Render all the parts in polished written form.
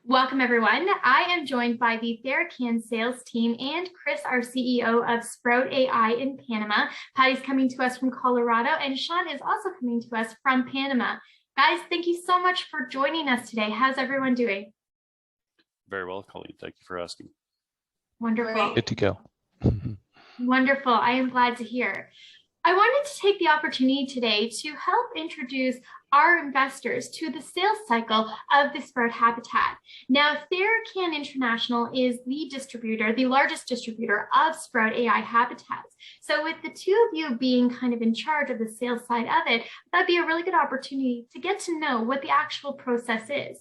Welcome, everyone. I am joined by the TheraCann sales team and Chris, our CEO of Sprout AI in Panama. Patti's coming to us from Colorado, and Shawn is also coming to us from Panama. Guys, thank you so much for joining us today. How's everyone doing? Very well, Colleen. Thank you for asking. Wonderful. Good to go. Wonderful. I am glad to hear. I wanted to take the opportunity today to help introduce our investors to the sales cycle of the Sprout habitat. Now, TheraCann International is the distributor, the largest distributor of Sprout AI habitats. So with the two of you being kind of in charge of the sales side of it, that'd be a really good opportunity to get to know what the actual process is.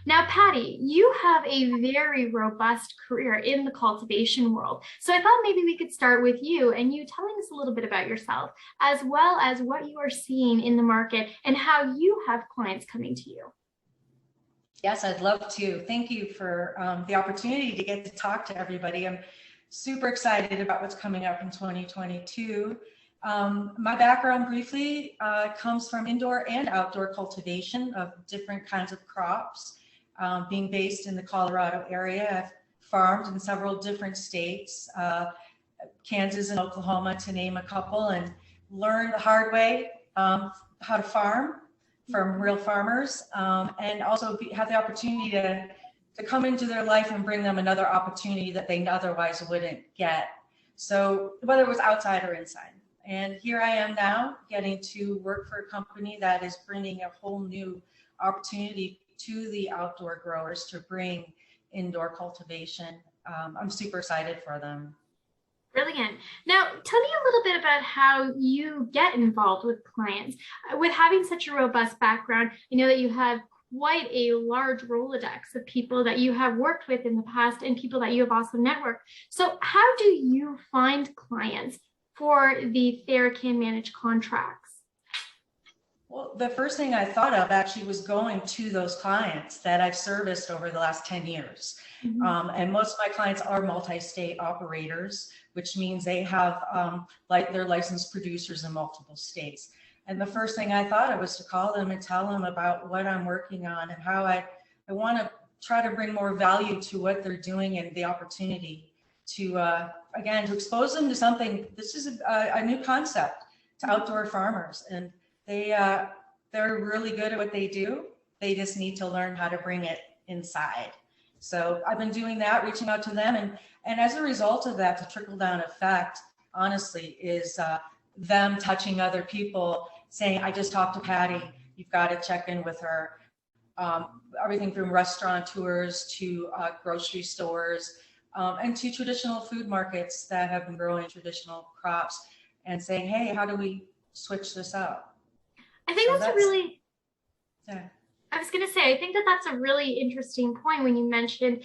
Now, Patti, you have a very robust career in the cultivation world. So I thought maybe we could start with you and you telling us a little bit about yourself, as well as what you are seeing in the market and how you have clients coming to you. Yes, I'd love to. Thank you for the opportunity to get to talk to everybody. I'm super excited about what's coming up in 2022. My background briefly comes from indoor and outdoor cultivation of different kinds of crops. Being based in the Colorado area, I've farmed in several different states, Kansas and Oklahoma to name a couple, and learned the hard way how to farm from real farmers, and also have the opportunity to come into their life and bring them another opportunity that they otherwise wouldn't get. So whether it was outside or inside. And here I am now getting to work for a company that is bringing a whole new opportunity to the outdoor growers to bring indoor cultivation. I'm super excited for them. Brilliant. Now, tell me a little bit about how you get involved with clients. With having such a robust background, I know that you have quite a large Rolodex of people that you have worked with in the past and people that you have also networked. So how do you find clients for the TheraCann managed contracts? Well, the first thing I thought of actually was going to those clients that I've serviced over the last 10 years. Mm-hmm. And most of my clients are multi-state operators, which means they have they're licensed producers in multiple states. And the first thing I thought of was to call them and tell them about what I'm working on and how I want to try to bring more value to what they're doing and the opportunity to, again, to expose them to something. This is a new concept to outdoor farmers, and they're really good at what they do. They just need to learn how to bring it inside. So I've been doing that, reaching out to them. And as a result of that, the trickle down effect, honestly, is them touching other people, saying, I just talked to Patti, you've got to check in with her. Everything from restaurateurs to grocery stores and to traditional food markets that have been growing traditional crops and saying, hey, how do we switch this up? I think that's a really, I was going to say, I think that's a really interesting point when you mentioned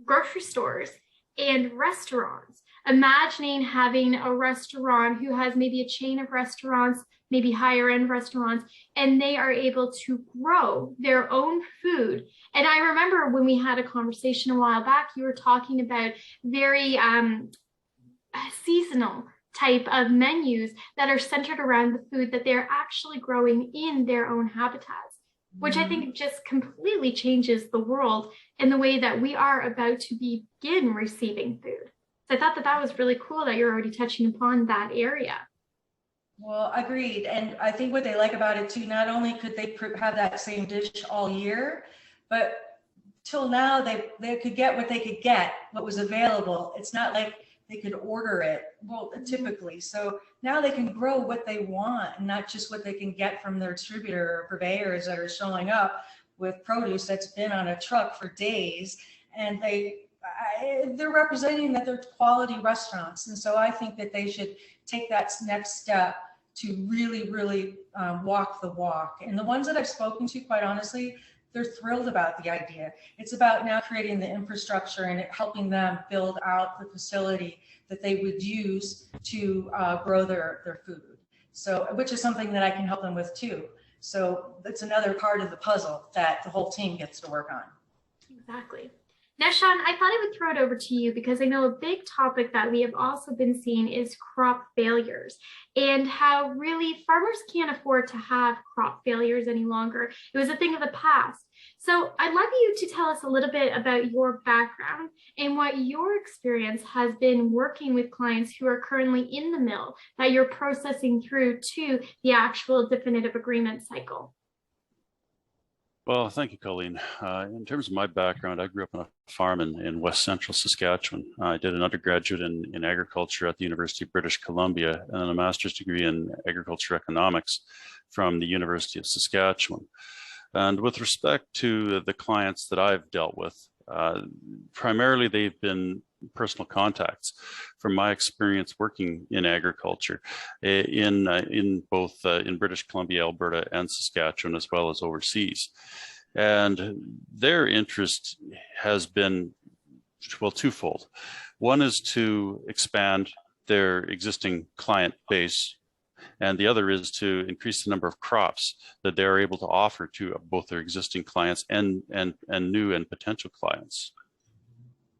grocery stores and restaurants. Imagining having a restaurant who has maybe a chain of restaurants, maybe higher end restaurants, and they are able to grow their own food. And I remember when we had a conversation a while back, you were talking about very seasonal type of menus that are centered around the food that they're actually growing in their own habitats, which I think just completely changes the world and the way that we are about to begin receiving food. So I thought that was really cool that you're already touching upon that area. Well, agreed. And I think what they like about it too, not only could they have that same dish all year, but till now they could get what they could get, what was available. It's not like they could order it, well, typically. So now they can grow what they want and not just what they can get from their distributor or purveyors that are showing up with produce that's been on a truck for days. And they're representing that they're quality restaurants. And so I think that they should take that next step to really, really walk the walk. And the ones that I've spoken to, quite honestly, they're thrilled about the idea. It's about now creating the infrastructure and helping them build out the facility that they would use to grow their food. So, which is something that I can help them with too. So that's another part of the puzzle that the whole team gets to work on. Exactly. Now, Shawn, I thought I would throw it over to you because I know a big topic that we have also been seeing is crop failures and how really farmers can't afford to have crop failures any longer. It was a thing of the past. So I'd love you to tell us a little bit about your background and what your experience has been working with clients who are currently in the mill that you're processing through to the actual definitive agreement cycle. Well, thank you, Colleen. In terms of my background, I grew up on a farm in West Central Saskatchewan. I did an undergraduate in agriculture at the University of British Columbia and a master's degree in agriculture economics from the University of Saskatchewan. And with respect to the clients that I've dealt with, primarily they've been personal contacts from my experience working in agriculture in both in British Columbia, Alberta, and Saskatchewan, as well as overseas. And their interest has been, well, twofold. One is to expand their existing client base, and the other is to increase the number of crops that they're able to offer to both their existing clients and new and potential clients.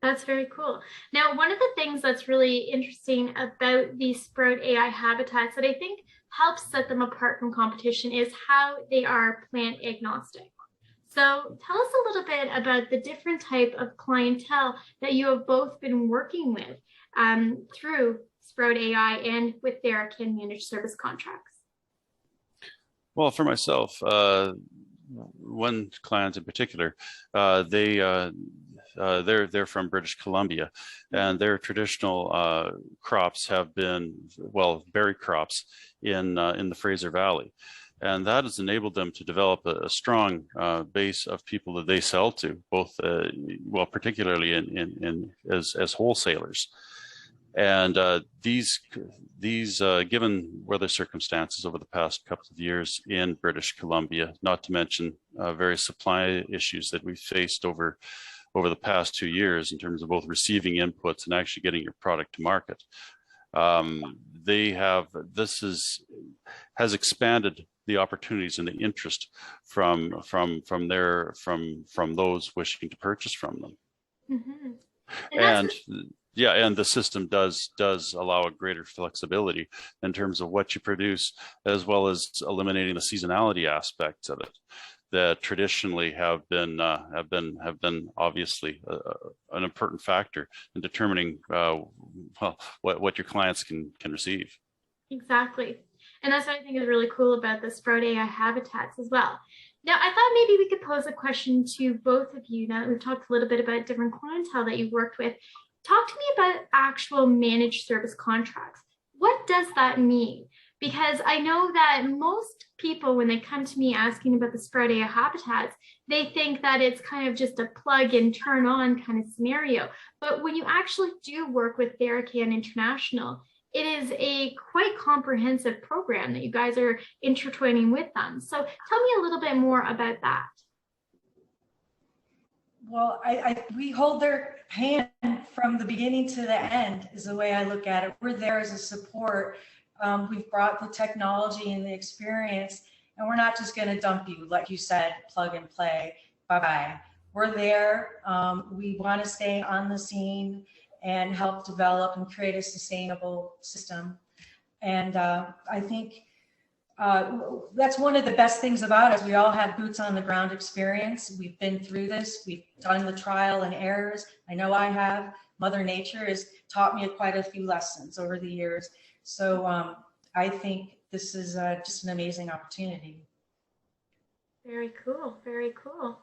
That's very cool. Now, one of the things that's really interesting about these Sprout AI habitats that I think helps set them apart from competition is how they are plant agnostic. So tell us a little bit about the different type of clientele that you have both been working with through Sprout AI and with TheraCann managed service contracts. Well, for myself, one client in particular, they're from British Columbia, and their traditional crops have been, well, berry crops in the Fraser Valley, and that has enabled them to develop a strong base of people that they sell to, both well, particularly as wholesalers. And these given weather circumstances over the past couple of years in British Columbia, not to mention various supply issues that we've faced over the past 2 years in terms of both receiving inputs and actually getting your product to market, has expanded the opportunities and the interest from those wishing to purchase from them. Mm-hmm. And yeah, and the system does allow a greater flexibility in terms of what you produce, as well as eliminating the seasonality aspects of it that traditionally have been obviously an important factor in determining well, what your clients can receive. Exactly. And that's what I think is really cool about the Sprout AI habitats as well. Now, I thought maybe we could pose a question to both of you now that we've talked a little bit about different clientele that you've worked with. Talk to me about actual managed service contracts. What does that mean? Because I know that most people, when they come to me asking about the Sprout AI habitats, they think that it's kind of just a plug and turn on kind of scenario. But when you actually do work with TheraCann International, it is a quite comprehensive program that you guys are intertwining with them. So tell me a little bit more about that. Well, we hold their hand from the beginning to the end is the way I look at it. We're there as a support. We've brought the technology and the experience, and we're not just going to dump you, like you said, plug and play, bye-bye. We're there. We want to stay on the scene and help develop and create a sustainable system. And I think that's one of the best things about us. We all have boots on the ground experience. We've been through this. We've done the trial and errors. I know I have. Mother Nature has taught me quite a few lessons over the years. So I think this is just an amazing opportunity. Very cool. Very cool.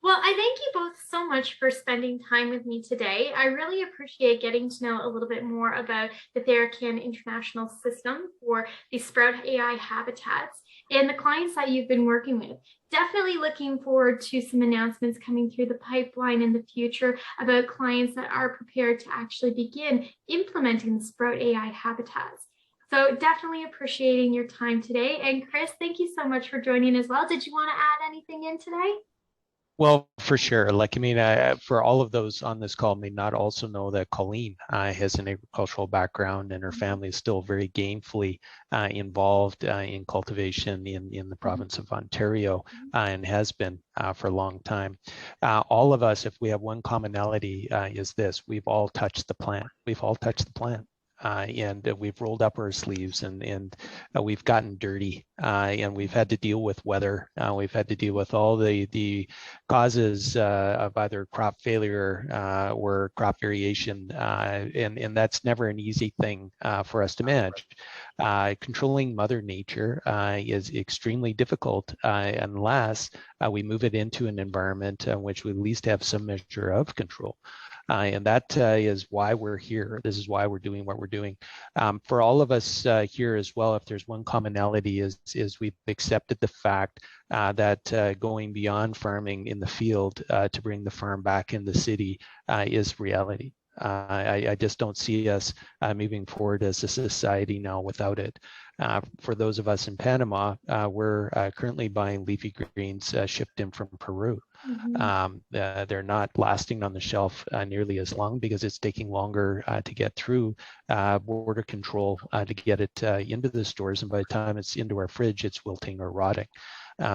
Well, I thank you both so much for spending time with me today. I really appreciate getting to know a little bit more about the TheraCann International system for the Sprout AI habitats and the clients that you've been working with. Definitely looking forward to some announcements coming through the pipeline in the future about clients that are prepared to actually begin implementing the Sprout AI habitats. So definitely appreciating your time today. And Chris, thank you so much for joining as well. Did you want to add anything in today? Well, for sure. Like, I mean, for all of those on this call may not also know that Colleen has an agricultural background, and her family is still very gainfully involved in cultivation in the province of Ontario, and has been for a long time. All of us, if we have one commonality, is this: we've all touched the plant. We've all touched the plant. and we've rolled up our sleeves and we've gotten dirty, and we've had to deal with weather. We've had to deal with all the causes of either crop failure or crop variation, and that's never an easy thing for us to manage. Controlling Mother Nature is extremely difficult unless we move it into an environment in which we at least have some measure of control. And that is why we're here. This is why we're doing what we're doing. For all of us here as well, if there's one commonality is we've accepted the fact that going beyond farming in the field to bring the farm back in the city is reality. I just don't see us moving forward as a society now without it. For those of us in Panama, we're currently buying leafy greens shipped in from Peru. They're not lasting on the shelf nearly as long because it's taking longer to get through border control to get it into the stores. And by the time it's into our fridge, it's wilting or rotting.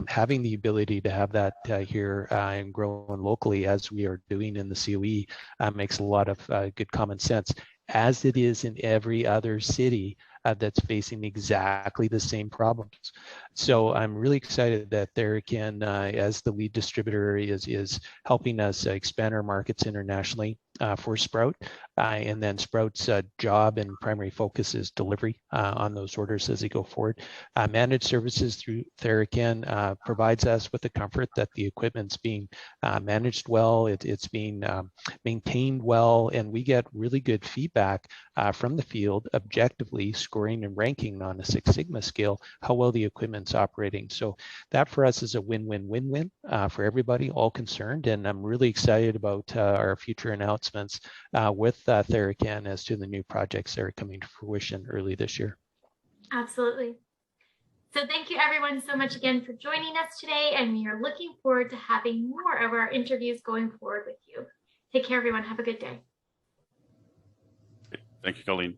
Having the ability to have that here and growing locally as we are doing in the COE makes a lot of good common sense, as it is in every other city that's facing exactly the same problems. So I'm really excited that TheraCann, as the lead distributor, is helping us expand our markets internationally for Sprout. And then Sprout's job and primary focus is delivery on those orders as they go forward. Managed services through TheraCann provides us with the comfort that the equipment's being managed well, it's being maintained well, and we get really good feedback from the field, objectively scoring and ranking on a Six Sigma scale how well the equipment's operating. So that for us is a win-win-win-win for everybody, all concerned. And I'm really excited about our future announcements with TheraCann as to the new projects that are coming to fruition early this year. Absolutely. So thank you everyone so much again for joining us today, and we are looking forward to having more of our interviews going forward with you. Take care, everyone. Have a good day. Thank you, Colleen.